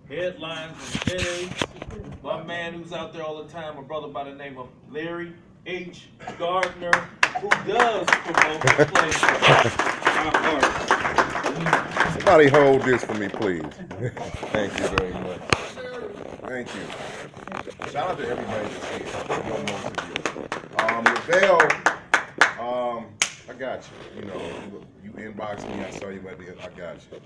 headlines and headaches. My man who's out there all the time, a brother by the name of Larry H. Gardner, who does promote the place. Somebody hold this for me, please. Thank you very much. Thank you. Shout out to everybody that's here. One more to you. Lavelle, I got you. You know, you inboxed me. I saw you at the end. I got you.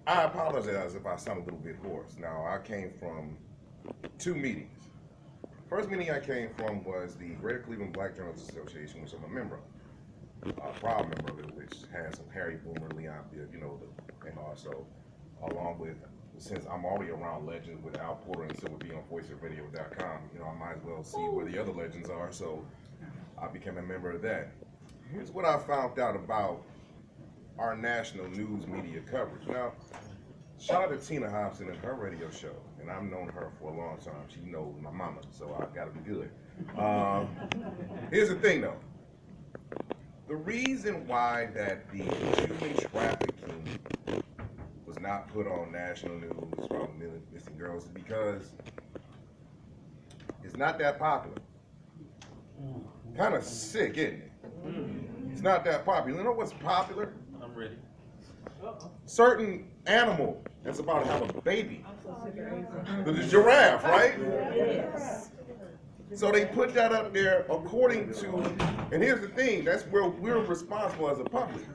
I apologize if I sound a little bit hoarse. Now, I came from 2 meetings. First meeting I came from was the Greater Cleveland Black Journalists Association, which I'm a member of. A proud member of it, which has some Harry Boomer, Leon, you know, and also along with, since I'm already around legends with Al Porter and Silver B on voiceofradio.com, you know, I might as well see where the other legends are, so I became a member of that. Here's what I found out about our national news media coverage. Now, shout out to Tina Hobson and her radio show, and I've known her for a long time. She knows my mama, so I gotta be good. Here's the thing though. The reason why that the human trafficking was not put on national news from missing girls is because it's not that popular. Kind of sick, isn't it? It's not that popular. You know what's popular? I'm ready. Certain animal that's about to have a baby. The giraffe, right? So they put that up there according to, and here's the thing, that's where we're responsible as a public.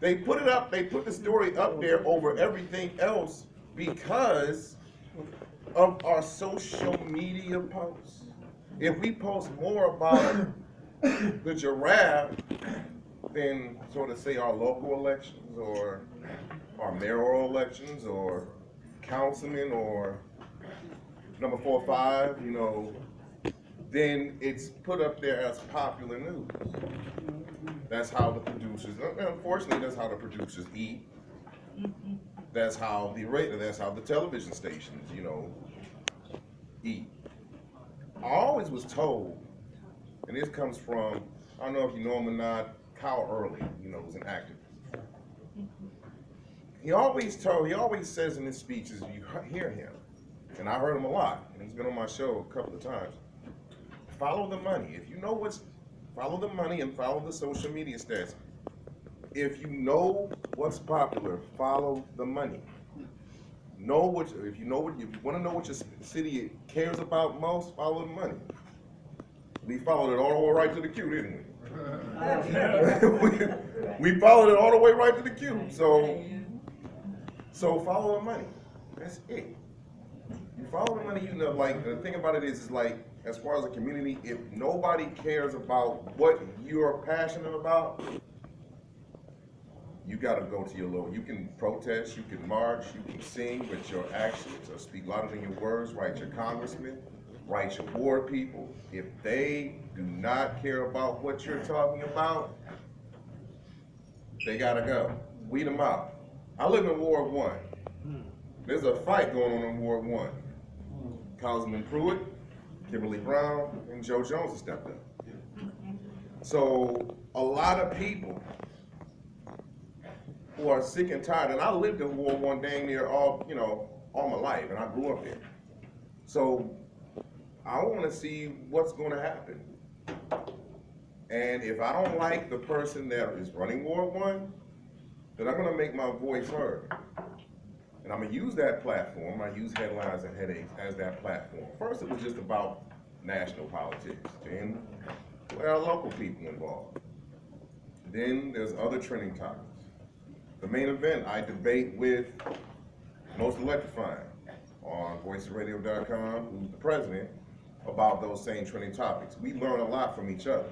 They put it up, they put the story up there over everything else because of our social media posts. If we post more about the giraffe than sort of say our local elections or our mayoral elections or councilmen or number 4 or 5, you know, then it's put up there as popular news. That's how the producers, unfortunately, that's how the producers eat. That's how the television stations, you know, eat. I always was told, and this comes from, I don't know if you know him or not, Kyle Early, you know, was an activist. He always says in his speeches, you hear him, and I heard him a lot, and he's been on my show a couple of times. Follow the money. If you know follow the money and follow the social media stats. If you know what's popular, follow the money. If you want to know what your city cares about most, follow the money. We followed it all the way right to the queue, didn't we? We followed it all the way right to the queue. So follow the money. That's it. You follow the money, you know, like, the thing about it is like, as far as a community, if nobody cares about what you're passionate about, you gotta go to your local. You can protest, you can march, you can sing, but your actions or speak louder than your words. Write your congressman, write your ward people. If they do not care about what you're talking about, they gotta go. Weed them out. I live in Ward 1. There's a fight going on in Ward 1. Councilman Pruitt, Kimberly Brown, and Joe Jones have stepped up. So a lot of people who are sick and tired, and I lived in Ward 1 dang near all my life, and I grew up there. So I want to see what's going to happen. And if I don't like the person that is running Ward 1, then I'm going to make my voice heard. And I'm going to use that platform. I use headlines and headaches as that platform. First, it was just about national politics. Then there are local people involved. Then there's other trending topics. The main event, I debate with Most Electrifying on voiceofradio.com, who's the president, about those same trending topics. We learn a lot from each other.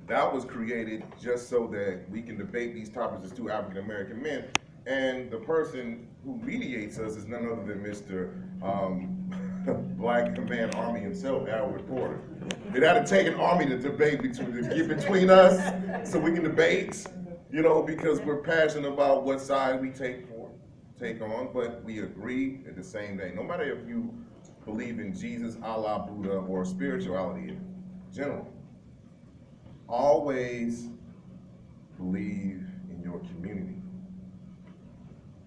That was created just so that we can debate these topics as 2 African American men. And the person who mediates us is none other than Mr. Black Command Army himself, Albert Porter. It had to take an army to debate between us so we can debate, you know, because we're passionate about what side we take on, but we agree at the same day. No matter if you believe in Jesus, Allah, Buddha, or spirituality in general, always believe in your community.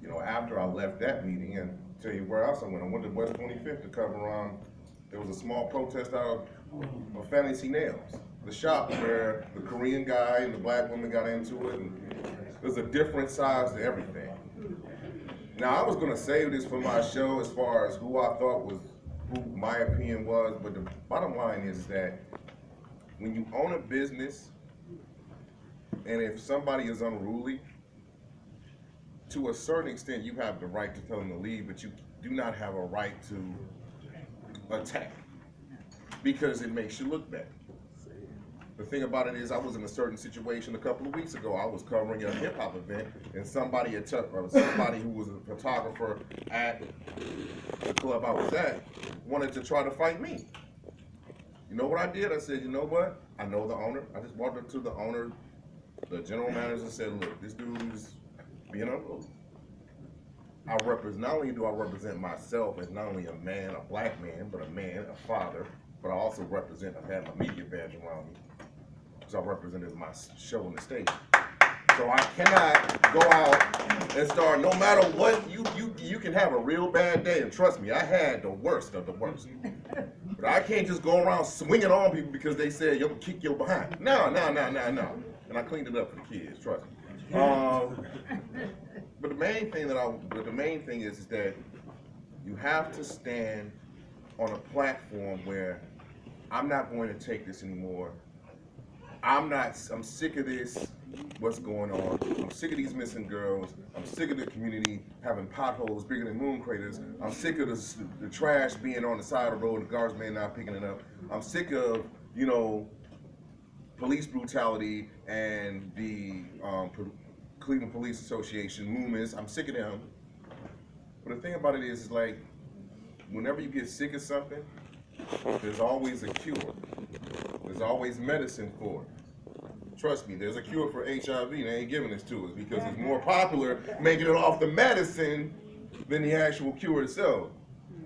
You know, after I left that meeting, and tell you where else I went to West 25th to cover, there was a small protest out of Fantasy Nails, the shop where the Korean guy and the black woman got into it, and there's a different size to everything. Now, I was gonna save this for my show as far as who I thought was, who my opinion was, but the bottom line is that when you own a business, and if somebody is unruly, to a certain extent, you have the right to tell them to leave, but you do not have a right to attack because it makes you look bad. The thing about it is, I was in a certain situation a couple of weeks ago. I was covering a hip hop event, and somebody who was a photographer at the club I was at wanted to try to fight me. You know what I did? I said, you know what? I know the owner. I just walked up to the owner, the general manager, and said, look, this dude is being unruly. Not only do I represent myself as not only a man, a black man, but a man, a father, but I also represent, I've had my media badge around me, because I represented my show on the stage. So I cannot go out and start, no matter what, you can have a real bad day, and trust me, I had the worst of the worst. But I can't just go around swinging on people because they said, you're gonna kick your behind. No. And I cleaned it up for the kids, trust me. But the main thing is that you have to stand on a platform where I'm not going to take this anymore. I'm sick of this, what's going on. I'm sick of these missing girls. I'm sick of the community having potholes bigger than moon craters. I'm sick of the trash being on the side of the road and the garbage man not picking it up. I'm sick of, police brutality and the Cleveland Police Association movements. I'm sick of them. But the thing about it is like, whenever you get sick of something, there's always a cure. There's always medicine for it. Trust me, there's a cure for HIV. They ain't giving this to us because it's more popular making it off the medicine than the actual cure itself.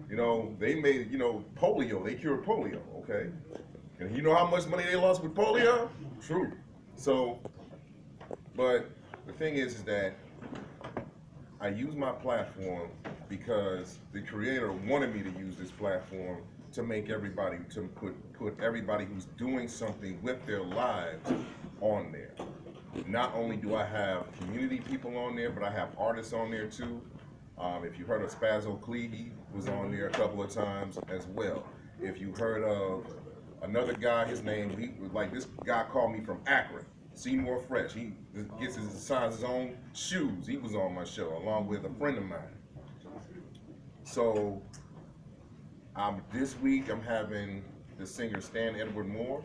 They made, polio. They cured polio, okay? And you know how much money they lost with polio? True. So, but the thing is that I use my platform because the creator wanted me to use this platform to make everybody, to put everybody who's doing something with their lives on there. Not only do I have community people on there, but I have artists on there too. If you heard of Spazzo Cleavy, was on there a couple of times as well. If you heard of another guy, his name, this guy called me from Akron, Seymour Fresh. He signs his own shoes. He was on my show along with a friend of mine. So this week I'm having the singer Stan Edward Moore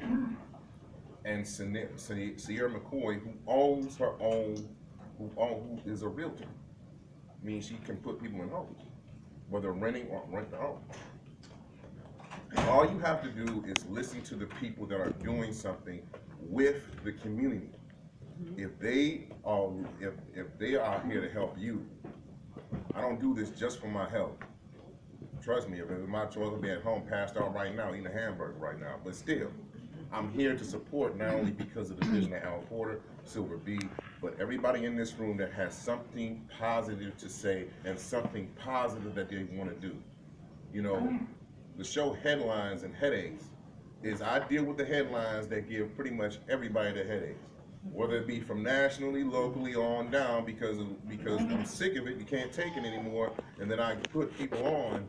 and Sierra McCoy, who is a realtor. Means she can put people in homes, whether renting or rent the home. All you have to do is listen to the people that are doing something with the community. If they are here to help you, I don't do this just for my health. Trust me, if it was my choice, I'd be at home passed out right now, eating a hamburger right now. But still, I'm here to support not only because of the vision of Al Porter, Silver B, but everybody in this room that has something positive to say and something positive that they want to do. The show Headlines and Headaches is I deal with the headlines that give pretty much everybody the headaches, whether it be from nationally, locally, on down, because I'm sick of it, you can't take it anymore, and then I put people on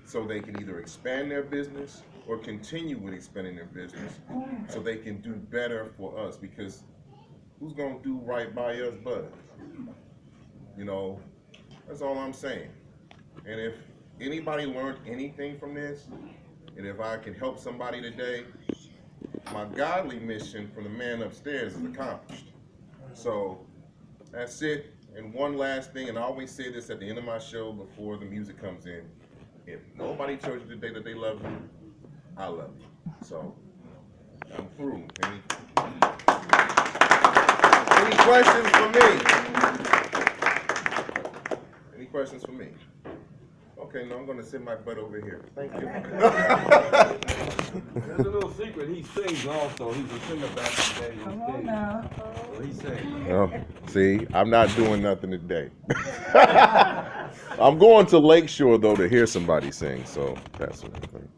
so they can either expand their business or continue with expanding their business so they can do better for us, because who's gonna do right by us but us? That's all I'm saying. And if anybody learned anything from this, and if I can help somebody today, my godly mission from the man upstairs is accomplished. So that's it. And one last thing, and I always say this at the end of my show before the music comes in. If nobody told you today that they love you, I love you. So I'm through. Any questions for me? Any questions for me? Okay, no, I'm gonna sit my butt over here. Thank you. There's a little secret. He sings also. He's a singer back in the day. Come on now. So he sings. Oh, see, I'm not doing nothing today. I'm going to Lakeshore though to hear somebody sing, so that's what I'm thinking.